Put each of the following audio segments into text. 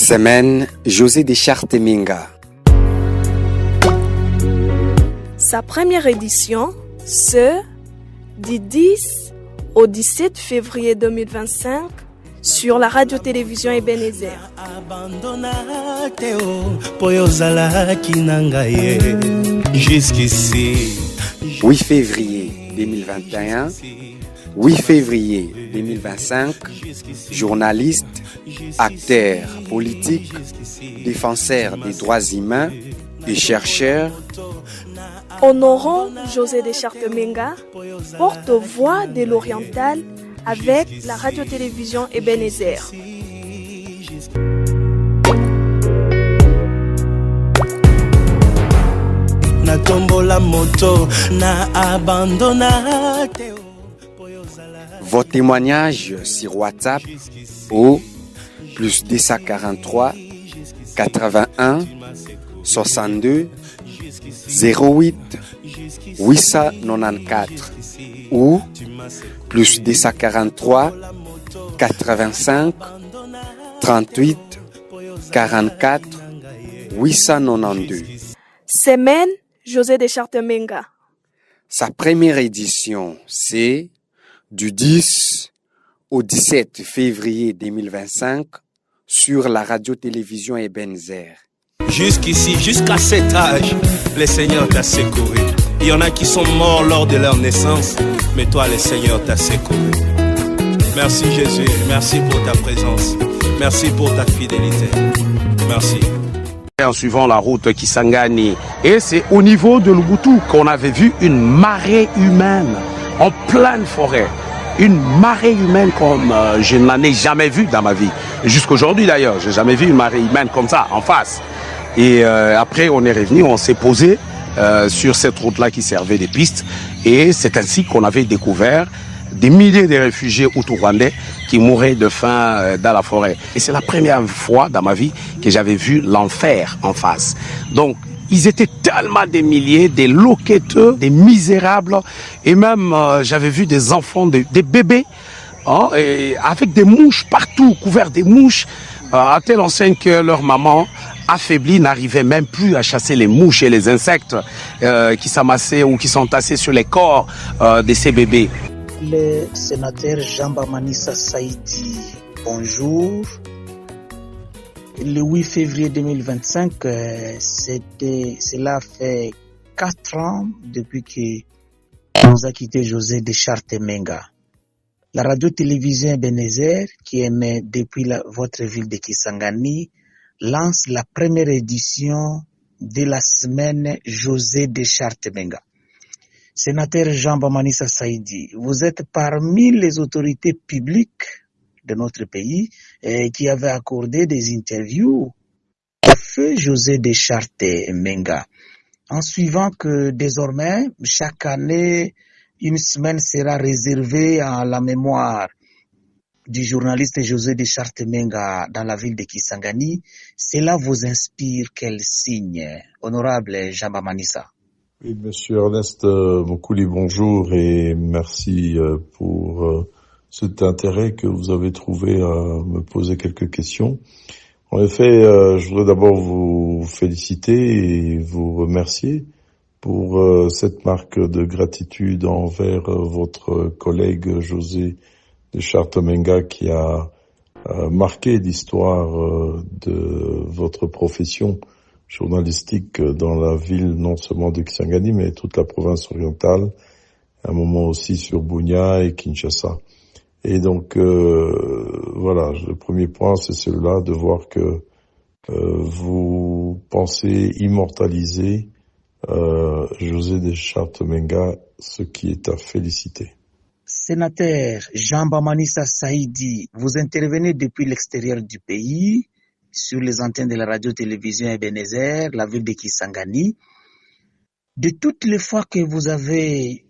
Semaine José Deschartes-Menga. Sa première édition, ce du 10 au 17 février 2025 sur la radio-télévision Ebenezer. 8 février 2021, 8 février 2025, journaliste, acteur politique, défenseur des droits humains et chercheur. Honorons José Deschartes-Menga, porte-voix de l'Oriental avec la radio-télévision Ebenezer. Vos témoignages sur WhatsApp au plus 243 81 62 08 894 ou plus 243 85 38 44 892. Semaine José Deschartes-Menga. Sa première édition, c'est du 10 au 17 février 2025 sur la radio-télévision Ebenezer. Jusqu'ici, jusqu'à cet âge, le Seigneur t'a secouru. Il y en a qui sont morts lors de leur naissance, mais toi, le Seigneur t'a secouru. Merci Jésus, merci pour ta présence, merci pour ta fidélité. Merci. En suivant la route Kisangani, et c'est au niveau de Lubutu qu'on avait vu une marée humaine en pleine forêt. Une marée humaine comme je n'en ai jamais vu dans ma vie. Jusqu'aujourd'hui d'ailleurs, j'ai jamais vu une marée humaine comme ça, en face. Et après, on est revenu, on s'est posé sur cette route-là qui servait de piste. Et c'est ainsi qu'on avait découvert des milliers de réfugiés hutu-rwandais qui mouraient de faim dans la forêt. Et c'est la première fois dans ma vie que j'avais vu l'enfer en face. Donc, ils étaient tellement des milliers, des loqueteux, des misérables. Et même, j'avais vu des enfants, des bébés, hein, et avec des mouches partout, couverts des mouches, à tel enseigne que leur maman, affaiblie, n'arrivait même plus à chasser les mouches et les insectes qui s'amassaient ou qui sont tassés sur les corps de ces bébés. Le sénateur Jean-Bamanissa Saïdi, bonjour. Le 8 février 2025, cela fait 4 ans depuis que nous a quitté José Deschartes-Menga. La radio-télévision Ebenezer, qui émet depuis votre ville de Kisangani, lance la première édition de la semaine José Deschartes-Menga. Sénateur Jean-Bamanissa Saïdi, vous êtes parmi les autorités publiques de notre pays qui avaient accordé des interviews au feu José Deschartes-Menga. En suivant que désormais, chaque année, une semaine sera réservée à la mémoire du journaliste José Deschartes-Menga dans la ville de Kisangani, cela vous inspire quel signe, honorable Jean-Bamanissa? Oui, monsieur Ernest Mokouli, bonjour et merci pour cet intérêt que vous avez trouvé à me poser quelques questions. En effet, je voudrais d'abord vous féliciter et vous remercier pour cette marque de gratitude envers votre collègue José Deschartes-Menga qui a marqué l'histoire de votre profession journalistique dans la ville non seulement de Kisangani mais toute la province orientale, à un moment aussi sur Bunia et Kinshasa. Et donc voilà, le premier point c'est celui-là, de voir que vous pensez immortaliser José Deschartes-Menga, ce qui est à féliciter. Sénateur Jean-Bamanissa Saïdi, vous intervenez depuis l'extérieur du pays, sur les antennes de la radio-télévision Ebenezer, la ville de Kisangani. De toutes les fois que vous avez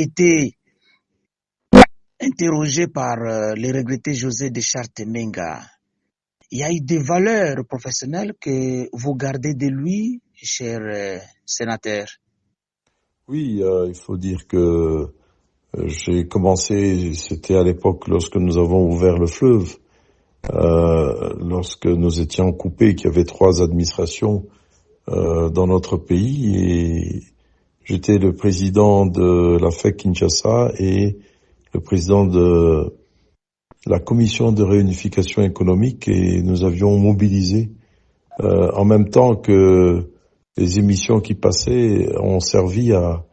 été interrogé par le regretté José Deschartes-Menga, il y a eu des valeurs professionnelles que vous gardez de lui, cher sénateur? Oui, il faut dire que j'ai commencé, c'était à l'époque lorsque nous avons ouvert le fleuve, lorsque nous étions coupés, qu'il y avait 3 administrations dans notre pays, et j'étais le président de la FEC Kinshasa et le président de la commission de réunification économique, et nous avions mobilisé en même temps que les émissions qui passaient ont servi à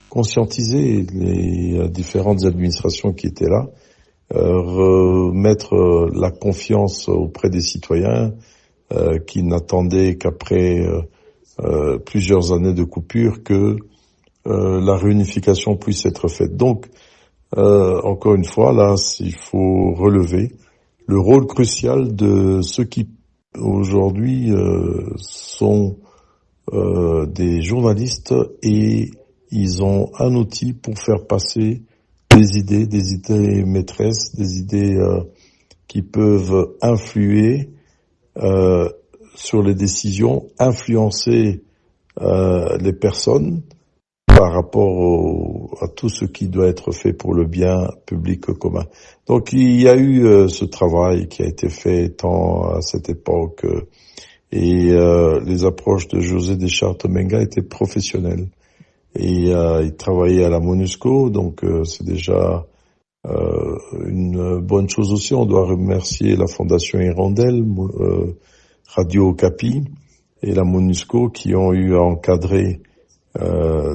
conscientiser les différentes administrations qui étaient là, remettre la confiance auprès des citoyens qui n'attendaient qu'après plusieurs années de coupure que la réunification puisse être faite. Donc, encore une fois, là, il faut relever le rôle crucial de ceux qui aujourd'hui sont des journalistes, et ils ont un outil pour faire passer des idées maîtresses, des idées qui peuvent influer sur les décisions, influencer les personnes par rapport à tout ce qui doit être fait pour le bien public commun. Donc il y a eu ce travail qui a été fait tant à cette époque, et les approches de José Deschartes-Menga étaient professionnelles. Et il travaillait à la MONUSCO, donc c'est déjà une bonne chose aussi. On doit remercier la Fondation Hirondelle, Radio Okapi et la MONUSCO qui ont eu à encadrer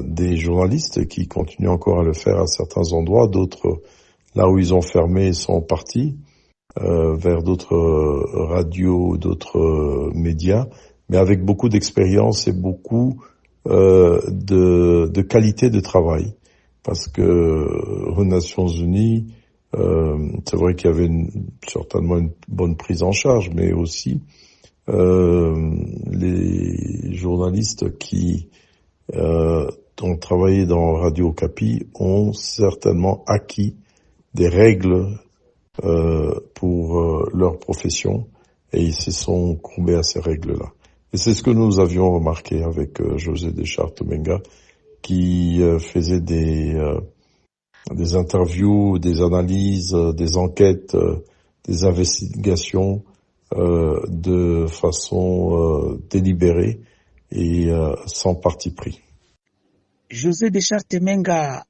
des journalistes, qui continuent encore à le faire à certains endroits. D'autres, là où ils ont fermé, sont partis vers d'autres radios, d'autres médias, mais avec beaucoup d'expérience et beaucoup de qualité de travail, parce que aux Nations Unies, c'est vrai qu'il y avait certainement une bonne prise en charge, mais aussi les journalistes qui ont travaillé dans Radio Okapi ont certainement acquis des règles pour leur profession, et ils se sont courbés à ces règles-là. Et c'est ce que nous avions remarqué avec José Deschartes-Menga, qui faisait des interviews, des analyses, des enquêtes, des investigations de façon délibérée et sans parti pris. José Deschartes-Menga,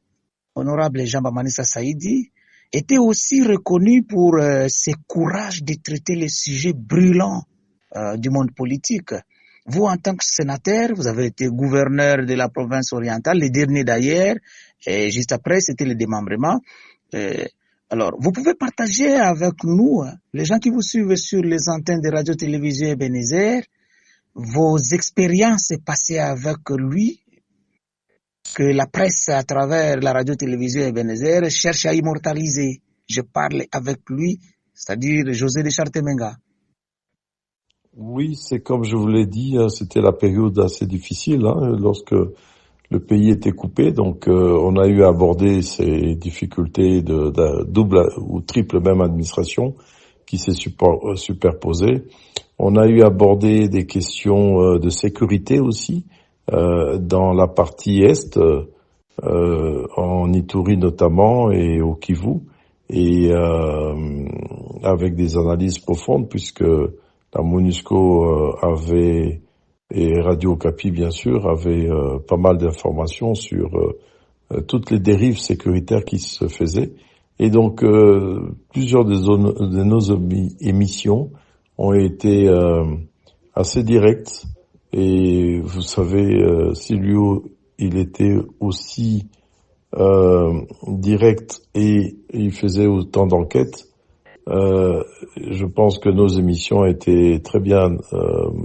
honorable Jean-Baptiste Saïdi, était aussi reconnu pour ses courages de traiter les sujets brûlants du monde politique. Vous, en tant que sénateur, vous avez été gouverneur de la province orientale, le dernier d'ailleurs, et juste après, c'était le démembrement. Alors, vous pouvez partager avec nous, les gens qui vous suivent sur les antennes de radio-télévision Ebenezer, vos expériences passées avec lui, que la presse, à travers la radio-télévision Ebenezer, cherche à immortaliser. Je parle avec lui, c'est-à-dire José Deschartes-Menga. Oui, c'est comme je vous l'ai dit, c'était la période assez difficile, lorsque le pays était coupé. Donc, on a eu à aborder ces difficultés de double ou triple même administration qui s'est superposée. On a eu à aborder des questions de sécurité aussi dans la partie est, en Ituri notamment et au Kivu, et avec des analyses profondes, puisque la MONUSCO avait, et Radio Okapi bien sûr, avait pas mal d'informations sur toutes les dérives sécuritaires qui se faisaient. Et donc, plusieurs de nos émissions ont été assez directes. Et vous savez, Silvio, il était aussi direct et il faisait autant d'enquêtes. Je pense que nos émissions étaient très bien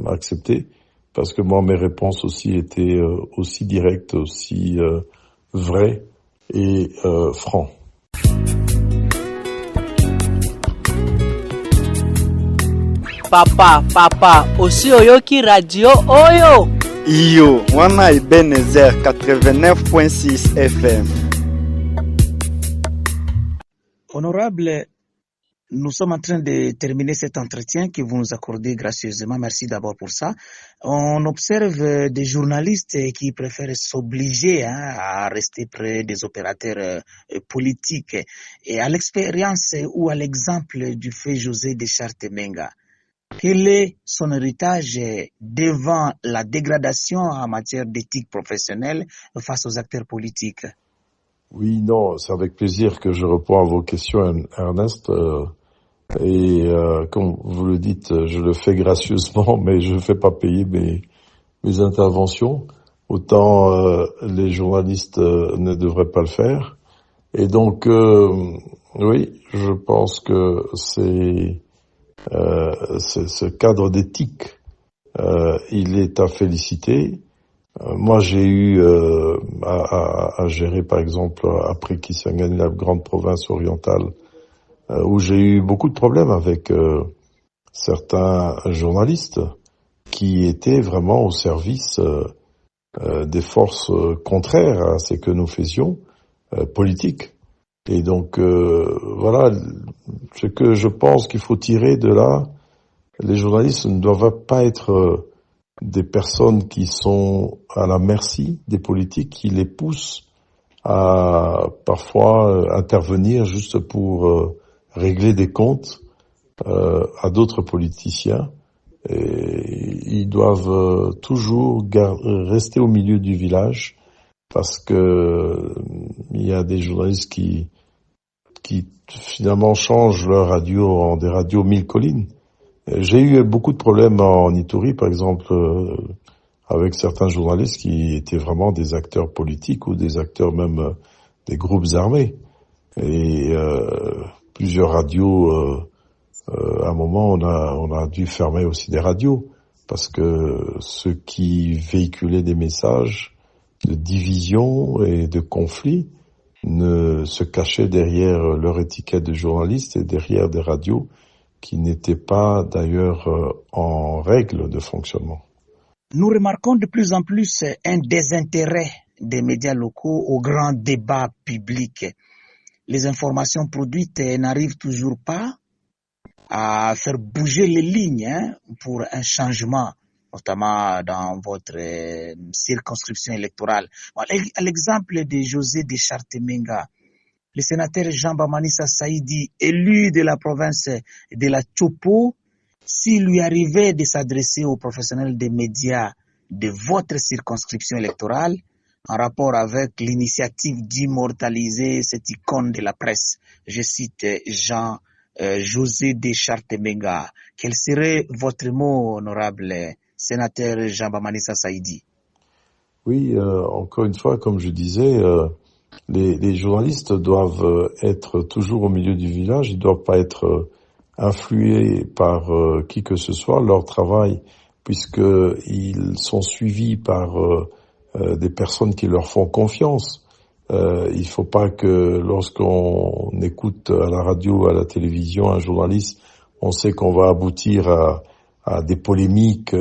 acceptées, parce que moi, mes réponses aussi étaient aussi directes, aussi vraies et francs. Papa, aussi oyoki radio oyo. Iyo, wana Ebenezer 89.6 FM. Honorable Nous sommes en train de terminer cet entretien que vous nous accordez gracieusement. Merci d'abord pour ça. On observe des journalistes qui préfèrent s'obliger à rester près des opérateurs politiques. Et à l'expérience ou à l'exemple du fait José Deschartes-Menga, quel est son héritage devant la dégradation en matière d'éthique professionnelle face aux acteurs politiques? Oui, non, c'est avec plaisir que je réponds à vos questions, Ernest. Comme vous le dites, je le fais gracieusement, mais je ne fais pas payer mes interventions. Autant les journalistes ne devraient pas le faire. Et donc, oui, je pense que c'est ce cadre d'éthique, il est à féliciter. Moi, j'ai eu à gérer, par exemple, après Kisangani, la grande province orientale, où j'ai eu beaucoup de problèmes avec certains journalistes qui étaient vraiment au service des forces contraires à ce que nous faisions, politiques. Et donc, voilà, ce que je pense qu'il faut tirer de là, les journalistes ne doivent pas être des personnes qui sont à la merci des politiques, qui les poussent à parfois intervenir juste pour régler des comptes à d'autres politiciens. Et ils doivent toujours rester au milieu du village, parce que il y a des journalistes qui finalement changent leur radio en des radios mille collines. J'ai eu beaucoup de problèmes en Ituri, par exemple, avec certains journalistes qui étaient vraiment des acteurs politiques ou des acteurs même des groupes armés. Et plusieurs radios, à un moment, on a dû fermer aussi des radios, parce que ceux qui véhiculaient des messages de division et de conflit ne se cachaient derrière leur étiquette de journaliste et derrière des radios qui n'étaient pas d'ailleurs en règle de fonctionnement. Nous remarquons de plus en plus un désintérêt des médias locaux au grand débat public. Les informations produites n'arrivent toujours pas à faire bouger les lignes pour un changement, notamment dans votre circonscription électorale. À l'exemple de José Deschartes-Menga, le sénateur Jean-Bamanissa Saïdi, élu de la province de la Chopo, s'il lui arrivait de s'adresser aux professionnels des médias de votre circonscription électorale en rapport avec l'initiative d'immortaliser cette icône de la presse, je cite José Deschartes-Menga, quel serait votre mot, honorable sénateur Jean-Bamanissa Saïdi? Oui, encore une fois, comme je disais, les journalistes doivent être toujours au milieu du village, ils ne doivent pas être influés par qui que ce soit. Leur travail, puisqu'ils sont suivis par des personnes qui leur font confiance. Il ne faut pas que lorsqu'on écoute à la radio, à la télévision, un journaliste, on sait qu'on va aboutir à des polémiques,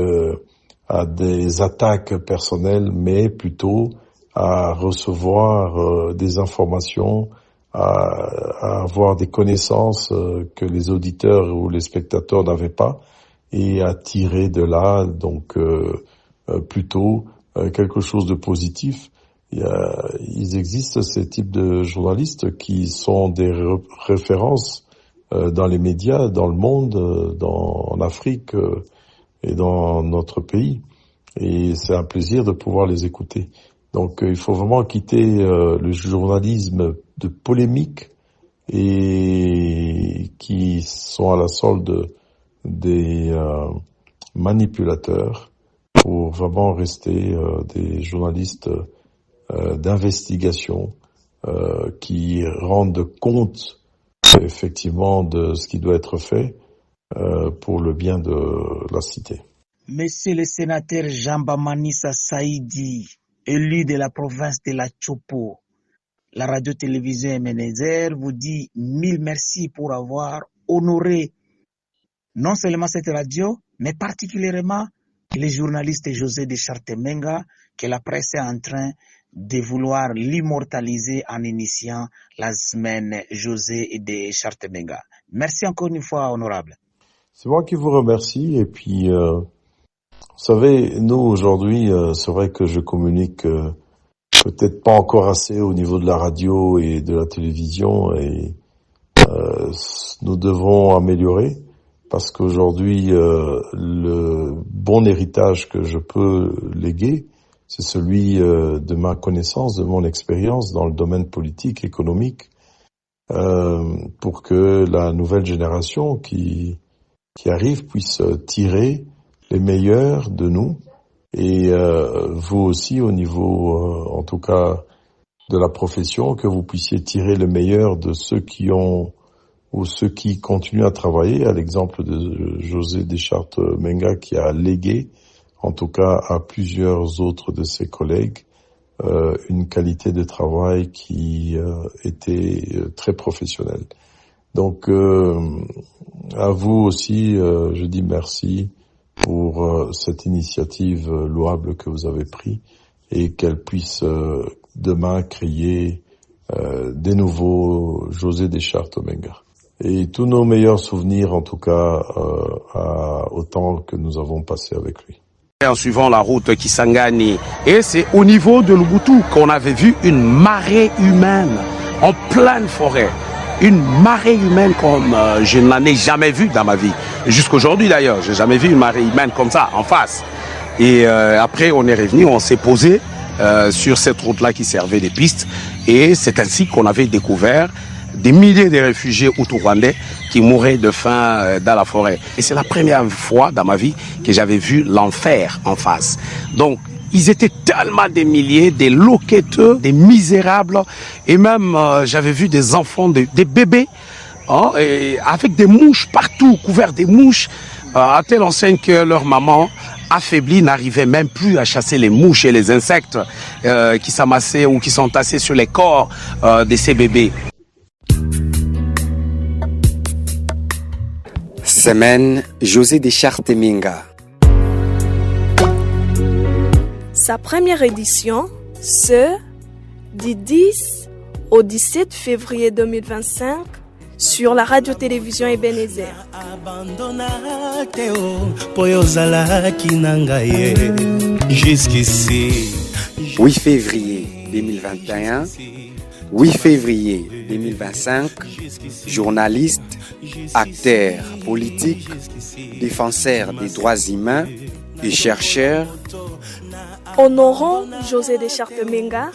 à des attaques personnelles, mais plutôt à recevoir des informations, à avoir des connaissances que les auditeurs ou les spectateurs n'avaient pas, et à tirer de là donc plutôt quelque chose de positif. Il existe ces types de journalistes qui sont des références dans les médias, dans le monde, en Afrique et dans notre pays. Et c'est un plaisir de pouvoir les écouter. Donc il faut vraiment quitter le journalisme de polémique et qui sont à la solde des manipulateurs pour vraiment rester des journalistes d'investigation qui rendent compte effectivement de ce qui doit être fait pour le bien de la cité. Monsieur le sénateur Jean-Bamanissa Saïdi, élu de la province de la Chopo, la radio-télévision Ebenezer vous dit 1000 merci pour avoir honoré non seulement cette radio, mais particulièrement les journalistes José Deschartes-Menga que la presse est en train de vouloir l'immortaliser en initiant la semaine José de Chartemenga. Merci encore une fois, honorable. C'est moi qui vous remercie. Et puis, vous savez, nous, aujourd'hui, c'est vrai que je communique peut-être pas encore assez au niveau de la radio et de la télévision. Et nous devons améliorer parce qu'aujourd'hui, le bon héritage que je peux léguer, c'est celui de ma connaissance, de mon expérience dans le domaine politique, économique, pour que la nouvelle génération qui arrive puisse tirer les meilleurs de nous et vous aussi au niveau, en tout cas, de la profession, que vous puissiez tirer le meilleur de ceux qui ont ou ceux qui continuent à travailler, à l'exemple de José de Chartemenga qui a légué, en tout cas à plusieurs autres de ses collègues, une qualité de travail qui était très professionnelle. Donc, à vous aussi, je dis merci pour cette initiative louable que vous avez prise et qu'elle puisse demain créer des nouveaux José de Chartemenga. Et tous nos meilleurs souvenirs, en tout cas, au temps que nous avons passé avec lui. En suivant la route Kisangani, et c'est au niveau de Lubutu qu'on avait vu une marée humaine en pleine forêt. Une marée humaine comme je n'en ai jamais vu dans ma vie. Jusqu'aujourd'hui d'ailleurs, j'ai jamais vu une marée humaine comme ça, en face. Et après, on est revenu, on s'est posé sur cette route-là qui servait de piste. Et c'est ainsi qu'on avait découvert des milliers de réfugiés hutu-rwandais qui mouraient de faim dans la forêt. Et c'est la première fois dans ma vie que j'avais vu l'enfer en face. Donc, ils étaient tellement des milliers, des loqueteux, des misérables. Et même, j'avais vu des enfants, des bébés, et avec des mouches partout, couverts des mouches, à telle enseigne que leur maman, affaiblie, n'arrivait même plus à chasser les mouches et les insectes qui s'amassaient ou qui sont tassés sur les corps de ces bébés. Semaine José de Chartemenga. Sa première édition, c'est du 10 au 17 février 2025 sur la radio-télévision Ebenezer. Jusqu'ici. 8 février 2021, 8 février 2025, journaliste, acteur politique, défenseur des droits humains et chercheur. Honorons José de Chartemenga,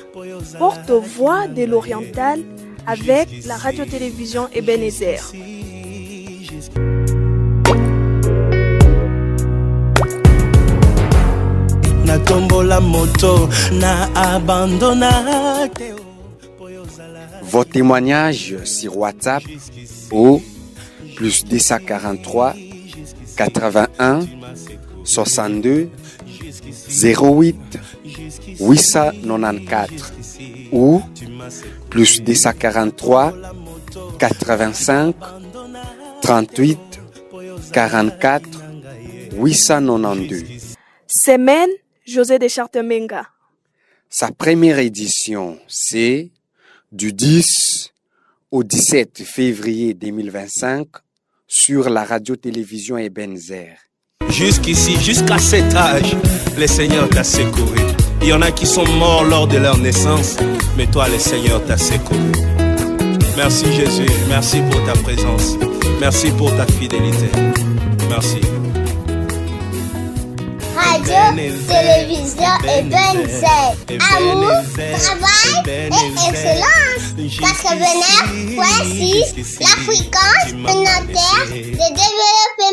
porte-voix de l'Oriental avec la radio-télévision Ebenezer. Vos témoignages sur WhatsApp au plus 243 81 62 08 894 ou plus 243 85 38 44 892. Semaine José de Chartemenga. Sa première édition, c'est du 10 au 17 février 2025 sur la radio-télévision Ebenezer. Jusqu'ici, jusqu'à cet âge, le Seigneur t'a secouru. Il y en a qui sont morts lors de leur naissance, mais toi, le Seigneur t'a secouru. Merci Jésus, merci pour ta présence. Merci pour ta fidélité. Merci. Radio, télévision Ebenezer. Amour, travail et excellence. 89.6, la fréquence communautaire de développer